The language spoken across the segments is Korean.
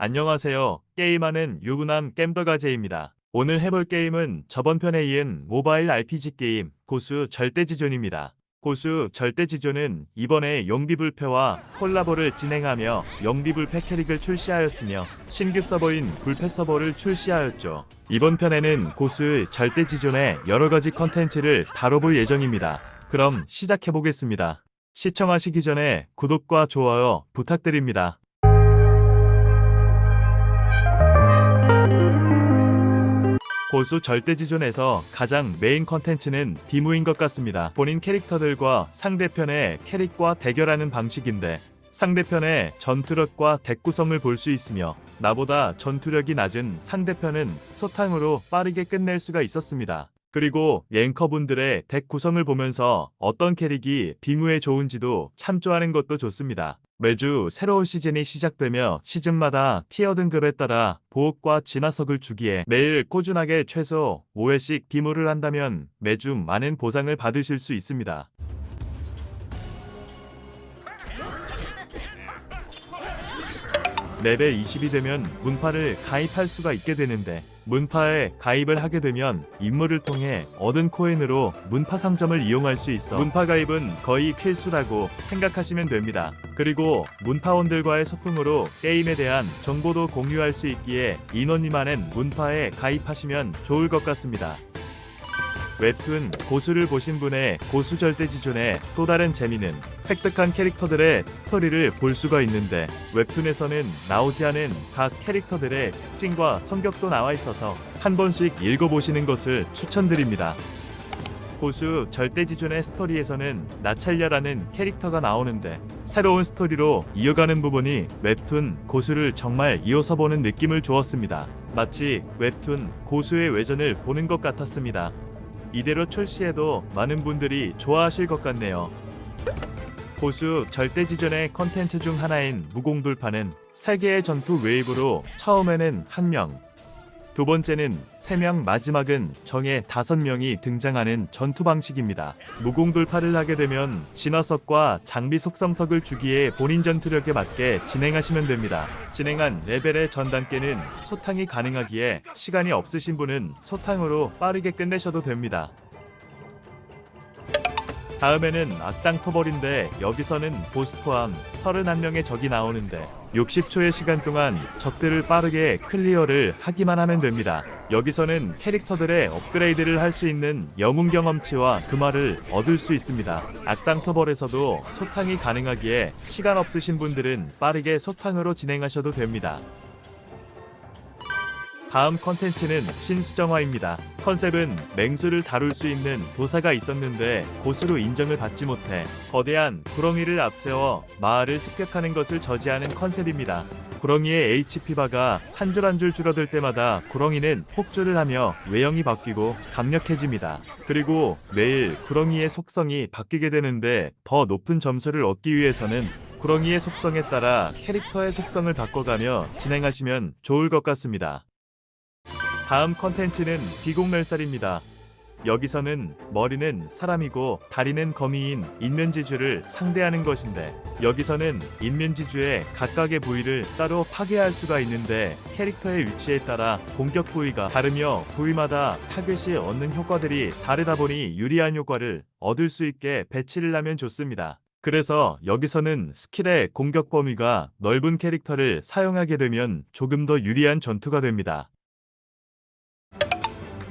안녕하세요. 게임하는 유부남 겜더가제입니다. 오늘 해볼 게임은 저번 편에 이은 모바일 RPG 게임 고수 절대지존입니다. 고수 절대지존은 이번에 용비불패와 콜라보를 진행하며 용비불패 캐릭을 출시하였으며 신규 서버인 불패 서버를 출시하였죠. 이번 편에는 고수 절대지존의 여러가지 컨텐츠를 다뤄볼 예정입니다. 그럼 시작해보겠습니다. 시청하시기 전에 구독과 좋아요 부탁드립니다. 고수 절대지존에서 가장 메인 컨텐츠는 디무인 것 같습니다. 본인 캐릭터들과 상대편의 캐릭과 대결하는 방식인데 상대편의 전투력과 덱 구성을 볼 수 있으며 나보다 전투력이 낮은 상대편은 소탕으로 빠르게 끝낼 수가 있었습니다. 그리고 앵커분들의 덱 구성을 보면서 어떤 캐릭이 빙우에 좋은지도 참조하는 것도 좋습니다. 매주 새로운 시즌이 시작되며 시즌마다 티어 등급에 따라 보급과 진화석을 주기에 매일 꾸준하게 최소 5회씩 비무를 한다면 매주 많은 보상을 받으실 수 있습니다. 레벨 20이 되면 문파를 가입할 수가 있게 되는데 문파에 가입을 하게 되면 임무를 통해 얻은 코인으로 문파 상점을 이용할 수 있어 문파 가입은 거의 필수라고 생각하시면 됩니다. 그리고 문파원들과의 소통으로 게임에 대한 정보도 공유할 수 있기에 인원이 많은 문파에 가입하시면 좋을 것 같습니다. 웹툰 고수를 보신 분의 고수 절대지존의 또 다른 재미는 획득한 캐릭터들의 스토리를 볼 수가 있는데 웹툰에서는 나오지 않은 각 캐릭터들의 특징과 성격도 나와 있어서 한 번씩 읽어보시는 것을 추천드립니다. 고수 절대지존의 스토리에서는 나찰려라는 캐릭터가 나오는데 새로운 스토리로 이어가는 부분이 웹툰 고수를 정말 이어서 보는 느낌을 주었습니다. 마치 웹툰 고수의 외전을 보는 것 같았습니다. 이대로 출시해도 많은 분들이 좋아하실 것 같네요. 고수 절대지존의 컨텐츠 중 하나인 무공돌파는 3개의 전투 웨이브로 처음에는 1명, 두 번째는 3명, 마지막은 정예 5명이 등장하는 전투 방식입니다. 무공돌파를 하게 되면 진화석과 장비 속성석을 주기에 본인 전투력에 맞게 진행하시면 됩니다. 진행한 레벨의 전 단계는 소탕이 가능하기에 시간이 없으신 분은 소탕으로 빠르게 끝내셔도 됩니다. 다음에는 악당 토벌인데 여기서는 보스 포함 31명의 적이 나오는데 60초의 시간 동안 적들을 빠르게 클리어를 하기만 하면 됩니다. 여기서는 캐릭터들의 업그레이드를 할 수 있는 영웅 경험치와 금화를 얻을 수 있습니다. 악당 토벌에서도 소탕이 가능하기에 시간 없으신 분들은 빠르게 소탕으로 진행하셔도 됩니다. 다음 컨텐츠는 신수정화입니다. 컨셉은 맹수를 다룰 수 있는 도사가 있었는데 고수로 인정을 받지 못해 거대한 구렁이를 앞세워 마을을 습격하는 것을 저지하는 컨셉입니다. 구렁이의 HP바가 한 줄 한 줄 줄어들 때마다 구렁이는 폭주를 하며 외형이 바뀌고 강력해집니다. 그리고 매일 구렁이의 속성이 바뀌게 되는데 더 높은 점수를 얻기 위해서는 구렁이의 속성에 따라 캐릭터의 속성을 바꿔가며 진행하시면 좋을 것 같습니다. 다음 컨텐츠는 비공멸살입니다. 여기서는 머리는 사람이고 다리는 거미인 인면지주를 상대하는 것인데 여기서는 인면지주의 각각의 부위를 따로 파괴할 수가 있는데 캐릭터의 위치에 따라 공격 부위가 다르며 부위마다 타겟 시 얻는 효과들이 다르다 보니 유리한 효과를 얻을 수 있게 배치를 하면 좋습니다. 그래서 여기서는 스킬의 공격 범위가 넓은 캐릭터를 사용하게 되면 조금 더 유리한 전투가 됩니다.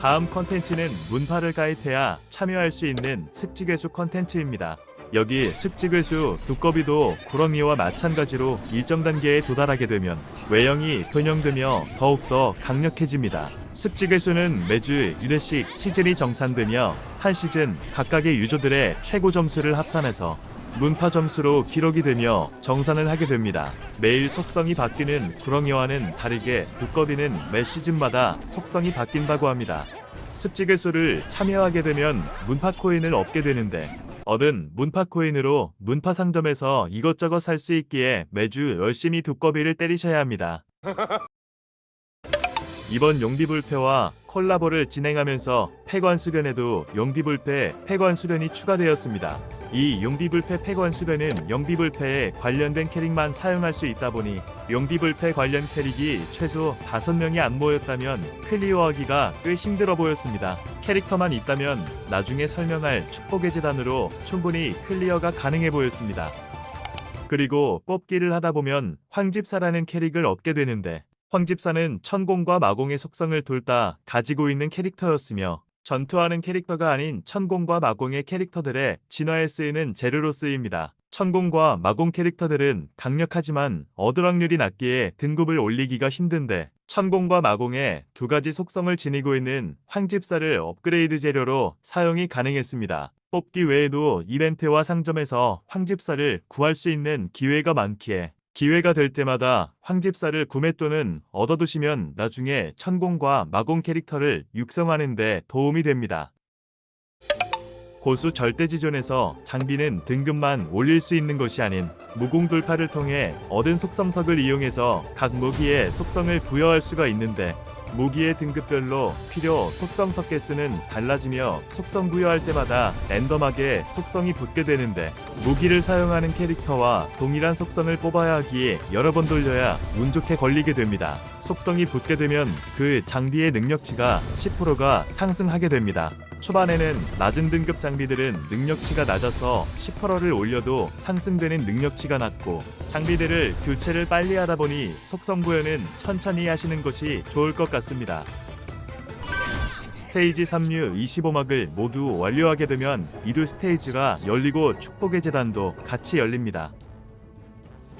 다음 컨텐츠는 문파를 가입해야 참여할 수 있는 습지괴수 컨텐츠입니다. 여기 습지괴수 두꺼비도 구렁이와 마찬가지로 일정 단계에 도달하게 되면 외형이 변형되며 더욱더 강력해집니다. 습지괴수는 매주 1회씩 시즌이 정산되며 한 시즌 각각의 유저들의 최고 점수를 합산해서 문파 점수로 기록이 되며 정산을 하게 됩니다. 매일 속성이 바뀌는 구렁이와는 다르게 두꺼비는 매 시즌마다 속성이 바뀐다고 합니다. 습지괴수를 참여하게 되면 문파 코인을 얻게 되는데 얻은 문파 코인으로 문파 상점에서 이것저것 살 수 있기에 매주 열심히 두꺼비를 때리셔야 합니다. 이번 용비불패와 콜라보를 진행하면서 폐관 수련에도 용비불패 폐관 수련이 추가되었습니다. 이 용비불패 팩원 수련은 용비불패에 관련된 캐릭만 사용할 수 있다 보니 용비불패 관련 캐릭이 최소 5명이 안 모였다면 클리어하기가 꽤 힘들어 보였습니다. 캐릭터만 있다면 나중에 설명할 축복의 재단으로 충분히 클리어가 가능해 보였습니다. 그리고 뽑기를 하다 보면 황집사라는 캐릭을 얻게 되는데, 황집사는 천공과 마공의 속성을 둘 다 가지고 있는 캐릭터였으며 전투하는 캐릭터가 아닌 천공과 마공의 캐릭터들의 진화에 쓰이는 재료로 쓰입니다. 천공과 마공 캐릭터들은 강력하지만 얻을 확률이 낮기에 등급을 올리기가 힘든데, 천공과 마공의 두 가지 속성을 지니고 있는 황집사를 업그레이드 재료로 사용이 가능했습니다. 뽑기 외에도 이벤트와 상점에서 황집사를 구할 수 있는 기회가 많기에 기회가 될 때마다 황집사를 구매 또는 얻어두시면 나중에 천공과 마공 캐릭터를 육성하는 데 도움이 됩니다. 고수 절대지존에서 장비는 등급만 올릴 수 있는 것이 아닌 무공 돌파를 통해 얻은 속성석을 이용해서 각 무기에 속성을 부여할 수가 있는데, 무기의 등급별로 필요 속성석 개수는 달라지며 속성 부여할 때마다 랜덤하게 속성이 붙게 되는데, 무기를 사용하는 캐릭터와 동일한 속성을 뽑아야 하기에 여러 번 돌려야 운 좋게 걸리게 됩니다. 속성이 붙게 되면 그 장비의 능력치가 10%가 상승하게 됩니다. 초반에는 낮은 등급 장비들은 능력치가 낮아서 10%를 올려도 상승되는 능력치가 낮고, 장비들을 교체를 빨리 하다 보니 속성 부여는 천천히 하시는 것이 좋을 것 같습니다. 스테이지 3류 25막을 모두 완료하게 되면 2류 스테이지가 열리고 축복의 재단도 같이 열립니다.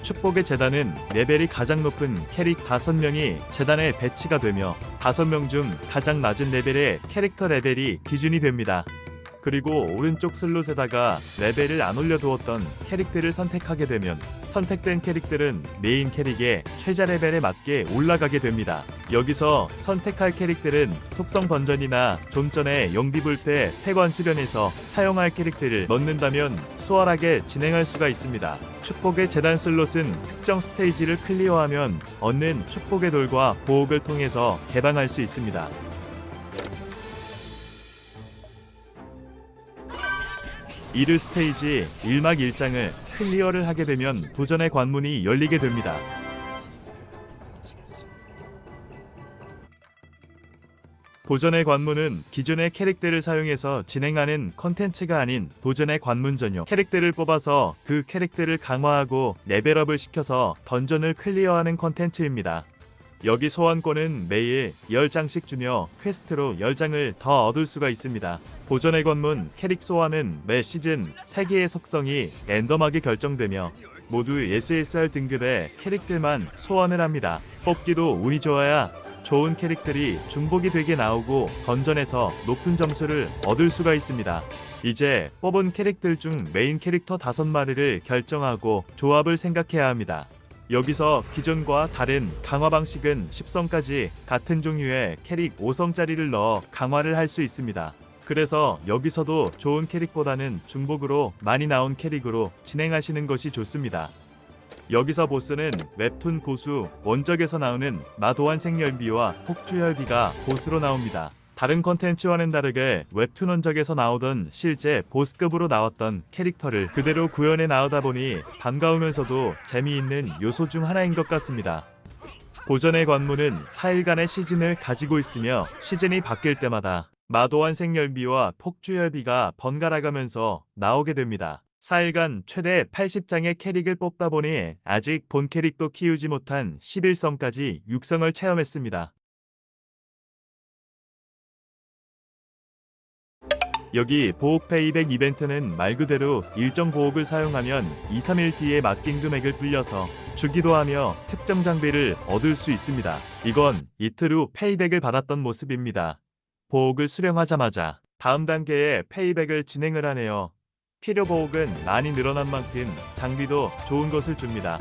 축복의 재단은 레벨이 가장 높은 캐릭 5명이 재단에 배치가 되며 5명 중 가장 낮은 레벨의 캐릭터 레벨이 기준이 됩니다. 그리고 오른쪽 슬롯에다가 레벨을 안 올려두었던 캐릭들을 선택하게 되면 선택된 캐릭들은 메인 캐릭의 최저 레벨에 맞게 올라가게 됩니다. 여기서 선택할 캐릭들은 속성 던전이나 좀 전에 용비불패 팩원 수련에서 사용할 캐릭들을 넣는다면 수월하게 진행할 수가 있습니다. 축복의 재단 슬롯은 특정 스테이지를 클리어하면 얻는 축복의 돌과 보옥을 통해서 개방할 수 있습니다. 이르 스테이지 1막 1장을 클리어를 하게 되면 도전의 관문이 열리게 됩니다. 도전의 관문은 기존의 캐릭ter을 사용해서 진행하는 컨텐츠가 아닌 도전의 관문 전용 캐릭ter를 뽑아서 그 캐릭ter를 강화하고 레벨업을 시켜서 던전을 클리어하는 컨텐츠입니다. 여기 소환권은 매일 10장씩 주며 퀘스트로 10장을 더 얻을 수가 있습니다. 도전의 관문 캐릭 소환은 매 시즌 3개의 속성이 랜덤하게 결정되며 모두 SSR 등급의 캐릭들만 소환을 합니다. 뽑기도 운이 좋아야 좋은 캐릭들이 중복이 되게 나오고 던전에서 높은 점수를 얻을 수가 있습니다. 이제 뽑은 캐릭들 중 메인 캐릭터 5마리를 결정하고 조합을 생각해야 합니다. 여기서 기존과 다른 강화 방식은 10성까지 같은 종류의 캐릭 5성짜리를 넣어 강화를 할 수 있습니다. 그래서 여기서도 좋은 캐릭보다는 중복으로 많이 나온 캐릭으로 진행하시는 것이 좋습니다. 여기서 보스는 웹툰 고수 원적에서 나오는 마도환생열비와 폭주열비가 보스로 나옵니다. 다른 컨텐츠와는 다르게 웹툰 원적에서 나오던 실제 보스급으로 나왔던 캐릭터를 그대로 구현해 나오다 보니 반가우면서도 재미있는 요소 중 하나인 것 같습니다. 도전의 관문은 4일간의 시즌을 가지고 있으며 시즌이 바뀔 때마다 마도환생열비와 폭주열비가 번갈아가면서 나오게 됩니다. 4일간 최대 80장의 캐릭을 뽑다 보니 아직 본 캐릭도 키우지 못한 11성까지 육성을 체험했습니다. 여기 보옥페 200 이벤트는 말 그대로 일정 보옥을 사용하면 2-3일 뒤에 맡긴 금액을 불려서 주기도 하며 특정 장비를 얻을 수 있습니다. 이건 이틀 후 페이백을 받았던 모습입니다. 보옥을 수령하자마자 다음 단계의 페이백을 진행을 하네요. 필요 보옥은 많이 늘어난 만큼 장비도 좋은 것을 줍니다.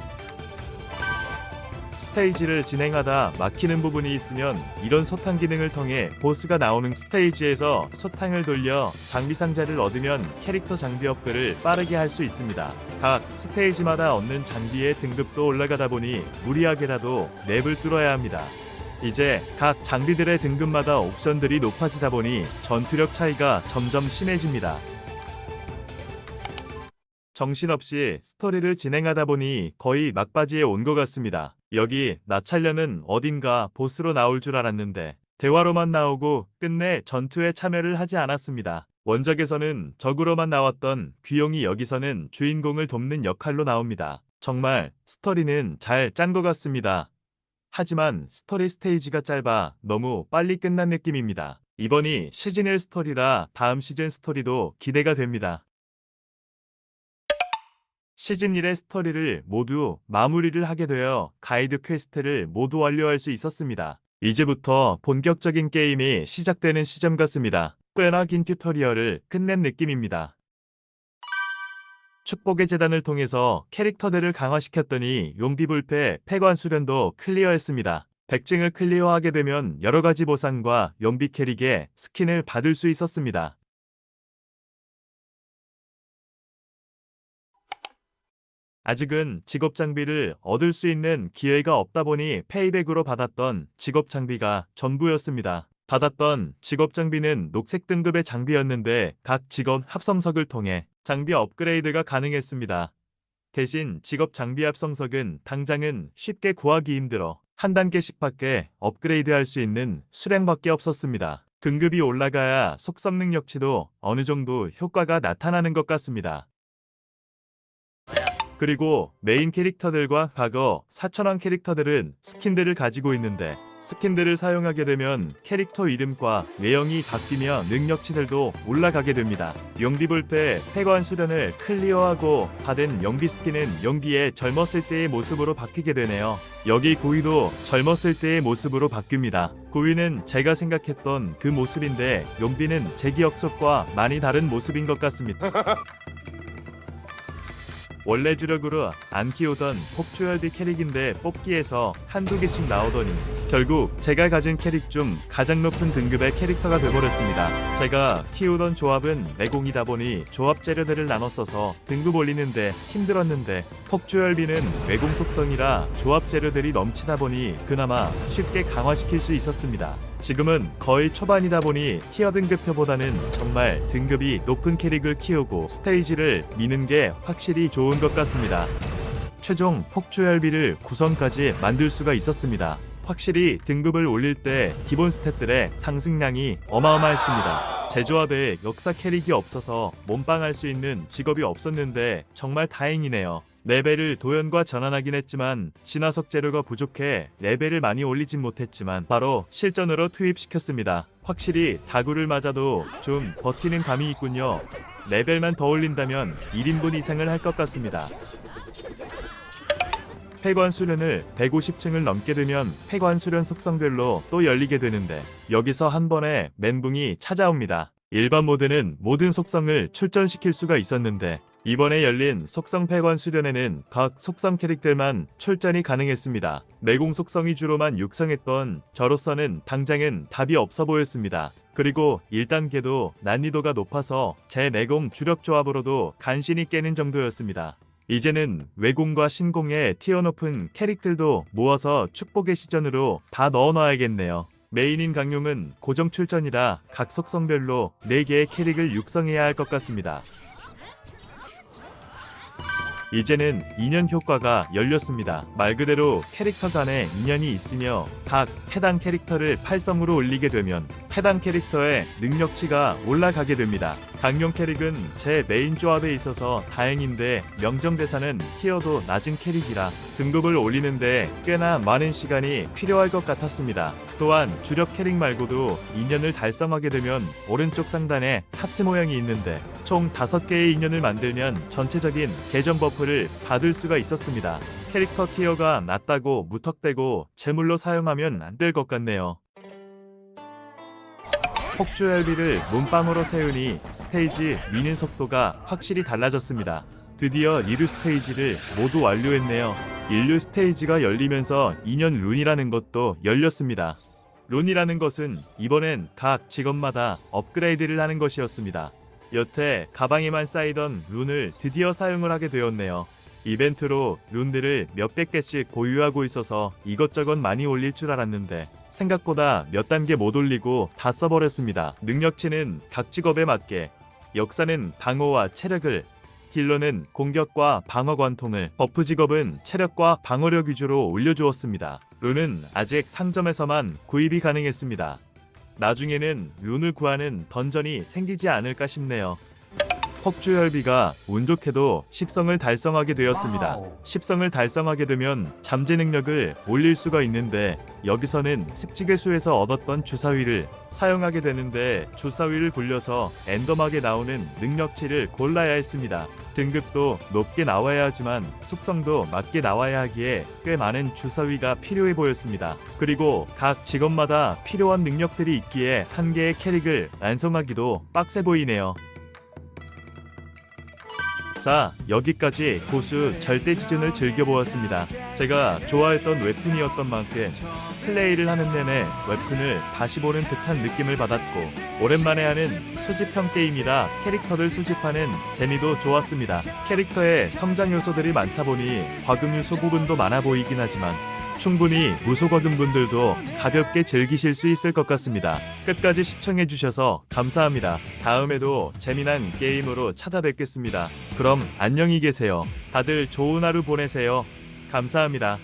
스테이지를 진행하다 막히는 부분이 있으면 이런 소탕 기능을 통해 보스가 나오는 스테이지에서 소탕을 돌려 장비 상자를 얻으면 캐릭터 장비 업글을 빠르게 할 수 있습니다. 각 스테이지마다 얻는 장비의 등급도 올라가다 보니 무리하게라도 맵을 뚫어야 합니다. 이제 각 장비들의 등급마다 옵션들이 높아지다 보니 전투력 차이가 점점 심해집니다. 정신없이 스토리를 진행하다 보니 거의 막바지에 온 것 같습니다. 여기 나찰려는 어딘가 보스로 나올 줄 알았는데 대화로만 나오고 끝내 전투에 참여를 하지 않았습니다. 원작에서는 적으로만 나왔던 귀용이 여기서는 주인공을 돕는 역할로 나옵니다. 정말 스토리는 잘 짠 것 같습니다. 하지만 스토리 스테이지가 짧아 너무 빨리 끝난 느낌입니다. 이번이 시즌 1 스토리라 다음 시즌 스토리도 기대가 됩니다. 시즌 1의 스토리를 모두 마무리를 하게 되어 가이드 퀘스트를 모두 완료할 수 있었습니다. 이제부터 본격적인 게임이 시작되는 시점 같습니다. 꽤나 긴 튜토리얼을 끝낸 느낌입니다. 축복의 재단을 통해서 캐릭터들을 강화시켰더니 용비불패 폐관 수련도 클리어했습니다. 100증을 클리어하게 되면 여러가지 보상과 용비 캐릭의 스킨을 받을 수 있었습니다. 아직은 직업 장비를 얻을 수 있는 기회가 없다 보니 페이백으로 받았던 직업 장비가 전부였습니다. 받았던 직업 장비는 녹색 등급의 장비였는데 각 직업 합성석을 통해 장비 업그레이드가 가능했습니다. 대신 직업 장비 합성석은 당장은 쉽게 구하기 힘들어 한 단계씩밖에 업그레이드할 수 있는 수량밖에 없었습니다. 등급이 올라가야 속성 능력치도 어느 정도 효과가 나타나는 것 같습니다. 그리고 메인 캐릭터들과 과거 4,000원 캐릭터들은 스킨들을 가지고 있는데 스킨들을 사용하게 되면 캐릭터 이름과 외형이 바뀌며 능력치들도 올라가게 됩니다. 용비불패 폐관 수련을 클리어하고 받은 용비 스킨은 용비의 젊었을 때의 모습으로 바뀌게 되네요. 여기 구위도 젊었을 때의 모습으로 바뀝니다. 구위는 제가 생각했던 그 모습인데 용비는 제 기억 속과 많이 다른 모습인 것 같습니다. 원래 주력으로 안 키우던 폭주열비 캐릭인데 뽑기에서 한두 개씩 나오더니 결국 제가 가진 캐릭 중 가장 높은 등급의 캐릭터가 되버렸습니다. 제가 키우던 조합은 내공이다 보니 조합 재료들을 나눠 써서 등급 올리는데 힘들었는데 폭주열비는 외공 속성이라 조합 재료들이 넘치다 보니 그나마 쉽게 강화시킬 수 있었습니다. 지금은 거의 초반이다 보니 티어 등급표보다는 정말 등급이 높은 캐릭을 키우고 스테이지를 미는 게 확실히 좋은 것 같습니다. 최종 폭주열비를 9선까지 만들 수가 있었습니다. 확실히 등급을 올릴 때 기본 스탯들의 상승량이 어마어마했습니다. 제 조합에 역사 캐릭이 없어서 몸빵할 수 있는 직업이 없었는데 정말 다행이네요. 레벨을 도연과 전환하긴 했지만 진화석 재료가 부족해 레벨을 많이 올리진 못했지만 바로 실전으로 투입시켰습니다. 확실히 다구를 맞아도 좀 버티는 감이 있군요. 레벨만 더 올린다면 1인분 이상을 할 것 같습니다. 폐관 수련을 150층을 넘게 되면 폐관 수련 속성별로 또 열리게 되는데 여기서 한 번에 멘붕이 찾아옵니다. 일반 모드는 모든 속성을 출전시킬 수가 있었는데 이번에 열린 속성 폐관 수련에는 각 속성 캐릭들만 출전이 가능했습니다. 내공 속성이 주로만 육성했던 저로서는 당장은 답이 없어 보였습니다. 그리고 1단계도 난이도가 높아서 제 내공 주력 조합으로도 간신히 깨는 정도였습니다. 이제는 외공과 신공의 티어 높은 캐릭들도 모아서 축복의 시전으로 다 넣어놔야겠네요. 메인인 강용은 고정 출전이라 각 속성별로 4개의 캐릭을 육성해야 할 것 같습니다. 이제는 인연 효과가 열렸습니다. 말 그대로 캐릭터 간에 인연이 있으며 각 해당 캐릭터를 8성으로 올리게 되면 해당 캐릭터의 능력치가 올라가게 됩니다. 강용 캐릭은 제 메인 조합에 있어서 다행인데 명정대사는 티어도 낮은 캐릭이라 등급을 올리는데 꽤나 많은 시간이 필요할 것 같았습니다. 또한 주력 캐릭 말고도 인연을 달성하게 되면 오른쪽 상단에 하트 모양이 있는데 총 5개의 인연을 만들면 전체적인 계정 버프를 받을 수가 있었습니다. 캐릭터 티어가 낮다고 무턱대고 제물로 사용하면 안 될 것 같네요. 폭주열비를 몸빵으로 세우니 스테이지 미는 속도가 확실히 달라졌습니다. 드디어 리류 스테이지를 모두 완료했네요. 인류 스테이지가 열리면서 2년 룬이라는 것도 열렸습니다. 룬이라는 것은 이번엔 각 직업마다 업그레이드를 하는 것이었습니다. 여태 가방에만 쌓이던 룬을 드디어 사용을 하게 되었네요. 이벤트로 룬들을 몇백 개씩 보유하고 있어서 이것저것 많이 올릴 줄 알았는데 생각보다 몇 단계 못 올리고 다 써버렸습니다. 능력치는 각 직업에 맞게, 역사는 방어와 체력을, 딜러는 공격과 방어 관통을, 버프 직업은 체력과 방어력 위주로 올려주었습니다. 룬은 아직 상점에서만 구입이 가능했습니다. 나중에는 룬을 구하는 던전이 생기지 않을까 싶네요. 폭주혈비가 운 좋게도 10성을 달성하게 되었습니다. 10성을 달성하게 되면 잠재 능력을 올릴 수가 있는데, 여기서는 습지괴수에서 얻었던 주사위를 사용하게 되는데, 주사위를 굴려서 랜덤하게 나오는 능력치를 골라야 했습니다. 등급도 높게 나와야 하지만 속성도 맞게 나와야 하기에 꽤 많은 주사위가 필요해 보였습니다. 그리고 각 직업마다 필요한 능력들이 있기에 한 개의 캐릭을 완성하기도 빡세 보이네요. 자, 여기까지 고수 절대지존을 즐겨보았습니다. 제가 좋아했던 웹툰이었던 만큼 플레이를 하는 내내 웹툰을 다시 보는 듯한 느낌을 받았고, 오랜만에 하는 수집형 게임이라 캐릭터를 수집하는 재미도 좋았습니다. 캐릭터의 성장 요소들이 많다 보니 과금 요소 부분도 많아 보이긴 하지만 충분히 무소과금 분들도 가볍게 즐기실 수 있을 것 같습니다. 끝까지 시청해주셔서 감사합니다. 다음에도 재미난 게임으로 찾아뵙겠습니다. 그럼 안녕히 계세요. 다들 좋은 하루 보내세요. 감사합니다.